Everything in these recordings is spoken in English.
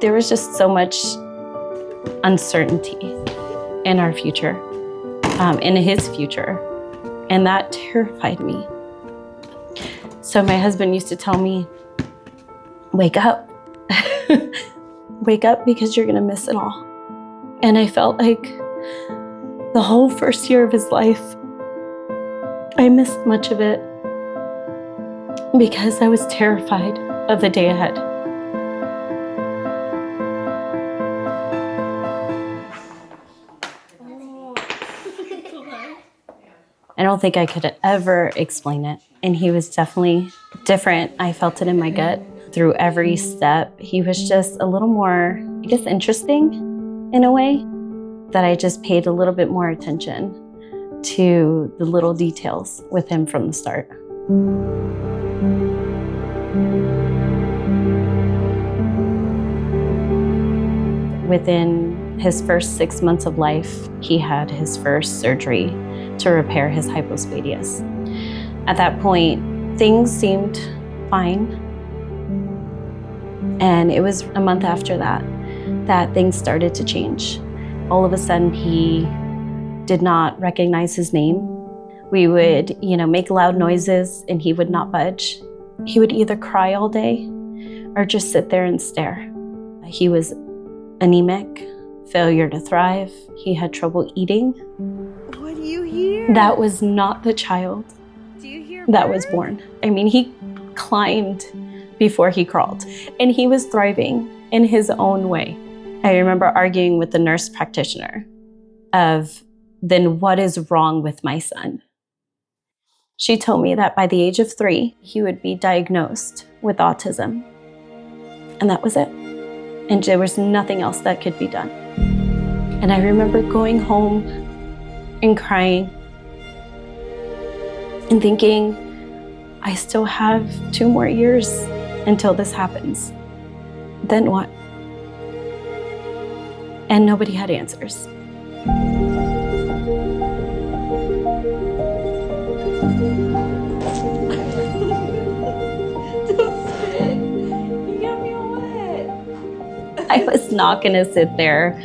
There was just so much uncertainty in our future, in his future, and that terrified me. So my husband used to tell me, wake up. Wake up because you're gonna miss it all. And I felt like the whole first year of his life, I missed much of it because I was terrified of the day ahead. I don't think I could ever explain it. And he was definitely different. I felt it in my gut through every step. He was just a little more, I guess, interesting in a way, that I just paid a little bit more attention to the little details with him from the start. Within his first 6 months of life, he had his first surgery to repair his hypospadias. At that point, things seemed fine. And it was a month after that things started to change. All of a sudden, he did not recognize his name. We would, make loud noises and he would not budge. He would either cry all day or just sit there and stare. He was anemic, failure to thrive. He had trouble eating. What do you hear? That was not the child that was born. I mean, he climbed before he crawled, and he was thriving in his own way. I remember arguing with the nurse practitioner of, then what is wrong with my son? She told me that by the age of 3, he would be diagnosed with autism. And that was it. And there was nothing else that could be done. And I remember going home and crying and thinking, I still have 2 more years until this happens. Then what? And nobody had answers. I was not gonna sit there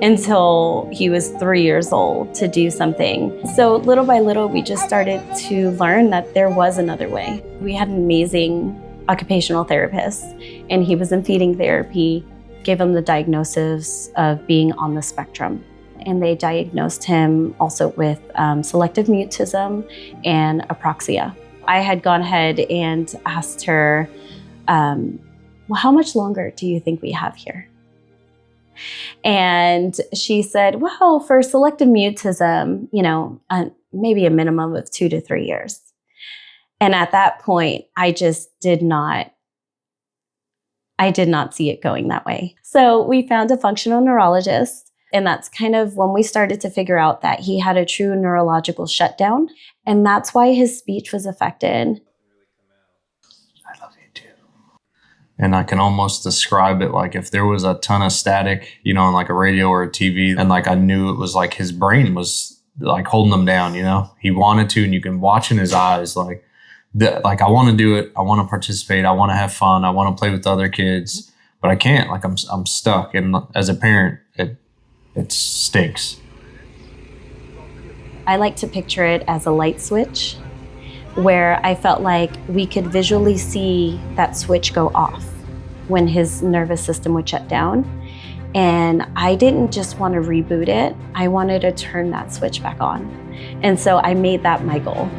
until he was 3 years old to do something. So little by little, we just started to learn that there was another way. We had an amazing occupational therapist, and he was in feeding therapy, gave him the diagnosis of being on the spectrum. And they diagnosed him also with selective mutism and apraxia. I had gone ahead and asked her, well, how much longer do you think we have here? And she said, well, for selective mutism, maybe a minimum of 2 to 3 years. And at that point, I did not see it going that way. So we found a functional neurologist, and that's kind of when we started to figure out that he had a true neurological shutdown, and that's why his speech was affected. I love you too. And I can almost describe it like if there was a ton of static, on like a radio or a TV, and like I knew it was like his brain was like holding him down, He wanted to, and you can watch in his eyes like I want to do it, I want to participate, I want to have fun, I want to play with other kids, but I can't. Like I'm stuck, and as a parent, it stinks. I like to picture it as a light switch, where I felt like we could visually see that switch go off when his nervous system would shut down. And I didn't just want to reboot it, I wanted to turn that switch back on. And so I made that my goal.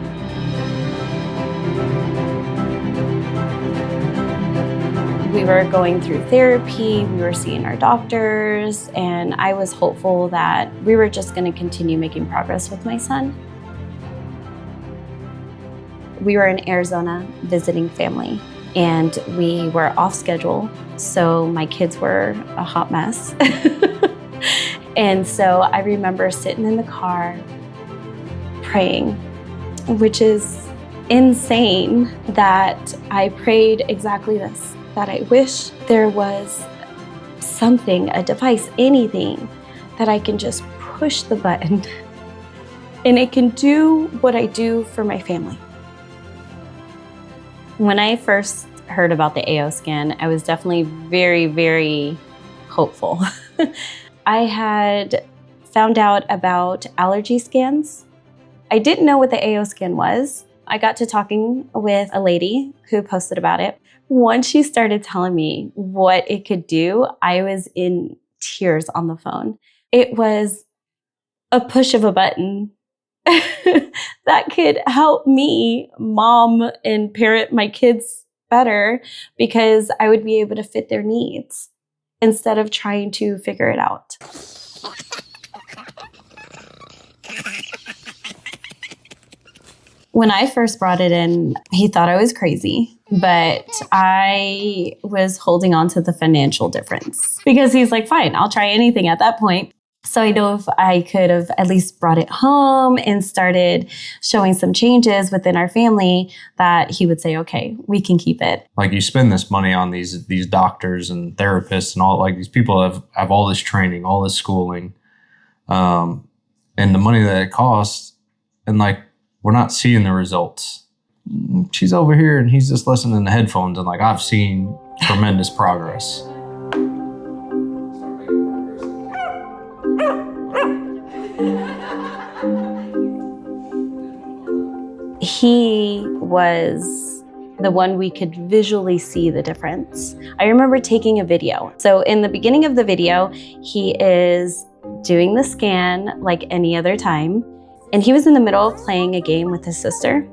We were going through therapy, we were seeing our doctors, and I was hopeful that we were just going to continue making progress with my son. We were in Arizona visiting family, and we were off schedule, so my kids were a hot mess. And so I remember sitting in the car praying, which is insane that I prayed exactly this, that I wish there was something, a device, anything that I can just push the button and it can do what I do for my family. When I first heard about the AO scan, I was definitely very, very hopeful. I had found out about allergy scans. I didn't know what the AO scan was. I got to talking with a lady who posted about it. Once she started telling me what it could do, I was in tears on the phone. It was a push of a button that could help me mom and parent my kids better, because I would be able to fit their needs instead of trying to figure it out. When I first brought it in, he thought I was crazy, but I was holding on to the financial difference because he's like, fine, I'll try anything at that point. So I know if I could have at least brought it home and started showing some changes within our family, that he would say, okay, we can keep it. Like, you spend this money on these doctors and therapists and all, like, these people have all this training, all this schooling, and the money that it costs, and like, we're not seeing the results. She's over here and he's just listening to headphones, and like, I've seen tremendous progress. He was the one we could visually see the difference. I remember taking a video. So in the beginning of the video, he is doing the scan like any other time. And he was in the middle of playing a game with his sister.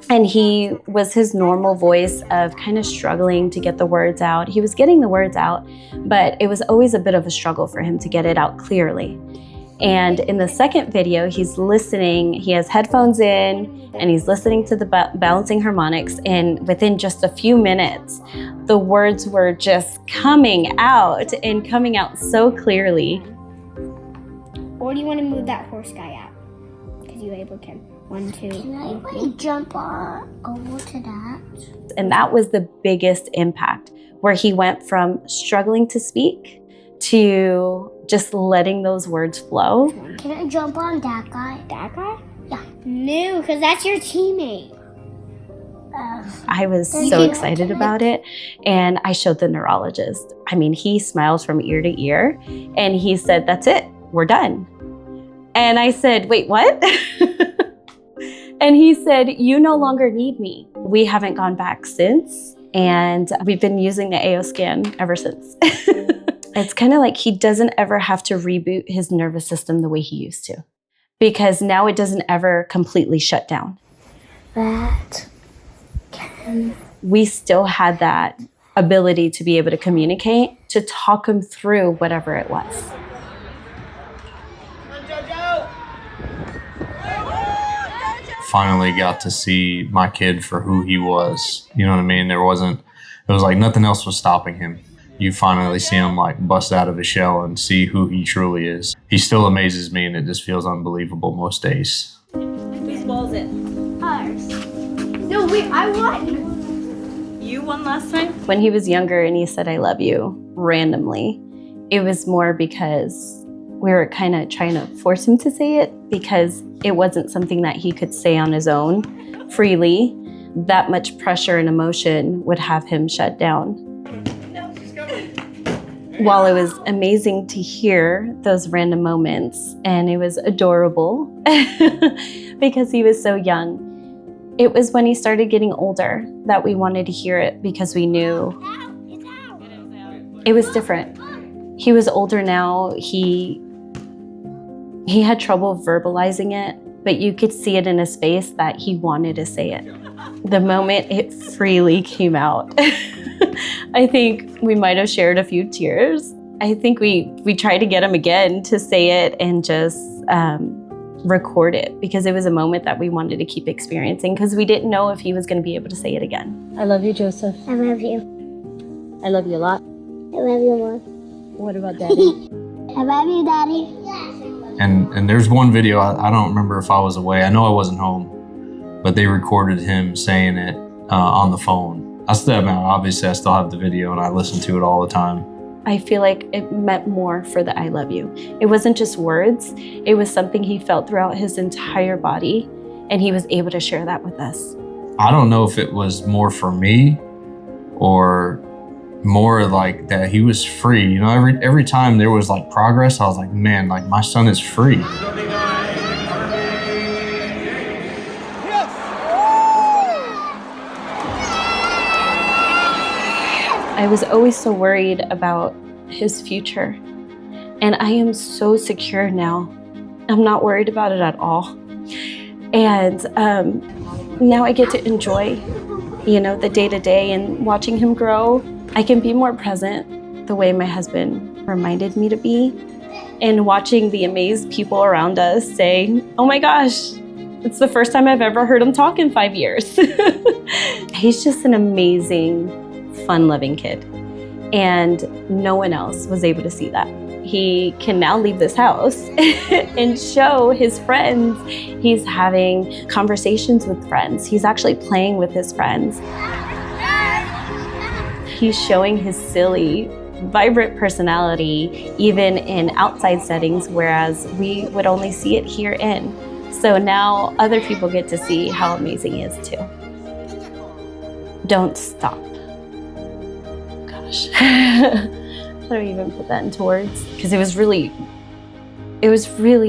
And he was his normal voice of kind of struggling to get the words out. He was getting the words out, but it was always a bit of a struggle for him to get it out clearly. And in the second video, he's listening, he has headphones in, and he's listening to the balancing harmonics. And within just a few minutes, the words were just coming out and coming out so clearly. Or do you want to move that horse guy out? Because you able can. 1, 2. Can I jump on over to that? And that was the biggest impact, where he went from struggling to speak to just letting those words flow. Can I jump on that guy? That guy? Yeah. No, because that's your teammate. I was so excited about it, and I showed the neurologist. I mean, he smiled from ear to ear, and he said, that's it, we're done. And I said, wait, what? And he said, you no longer need me. We haven't gone back since, and we've been using the AO scan ever since. It's kind of like he doesn't ever have to reboot his nervous system the way he used to, because now it doesn't ever completely shut down. We still had that ability to be able to communicate, to talk him through whatever it was. Finally got to see my kid for who he was. You know what I mean? It was like nothing else was stopping him. You finally see him like bust out of his shell and see who he truly is. He still amazes me, and it just feels unbelievable most days. Whose ball is it? Ours. No, wait, I won. You won last time? When he was younger and he said, I love you, randomly, it was more because we were kind of trying to force him to say it, because it wasn't something that he could say on his own freely. That much pressure and emotion would have him shut down. While it was amazing to hear those random moments, and it was adorable because he was so young, it was when he started getting older that we wanted to hear it, because we knew it was different. He was older now. He had trouble verbalizing it, but you could see it in his face that he wanted to say it. The moment it freely came out, I think we might have shared a few tears. I think we tried to get him again to say it and just record it, because it was a moment that we wanted to keep experiencing, because we didn't know if he was going to be able to say it again. I love you, Joseph. I love you. I love you a lot. I love you more. What about Daddy? I love you, Daddy. And there's one video, I don't remember if I was away. I know I wasn't home, but they recorded him saying it on the phone. Obviously I still have the video, and I listen to it all the time. I feel like it meant more for the I love you. It wasn't just words. It was something he felt throughout his entire body, and he was able to share that with us. I don't know if it was more for me or more like that he was free. You know, every time there was like progress, I was like, man, like my son is free. I was always so worried about his future, and I am so secure now. I'm not worried about it at all. And now I get to enjoy, you know, the day-to-day and watching him grow. I can be more present the way my husband reminded me to be, and watching the amazed people around us say, oh my gosh, it's the first time I've ever heard him talk in 5 years. He's just an amazing, fun-loving kid, and no one else was able to see that. He can now leave this house and show his friends. He's having conversations with friends. He's actually playing with his friends. He's showing his silly, vibrant personality even in outside settings, whereas we would only see it here in. So now other people get to see how amazing he is too. Don't stop. Gosh. How do I even put that into words? Because it was really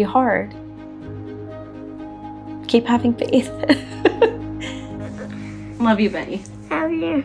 hard. Keep having faith. Love you, Benny. Love you.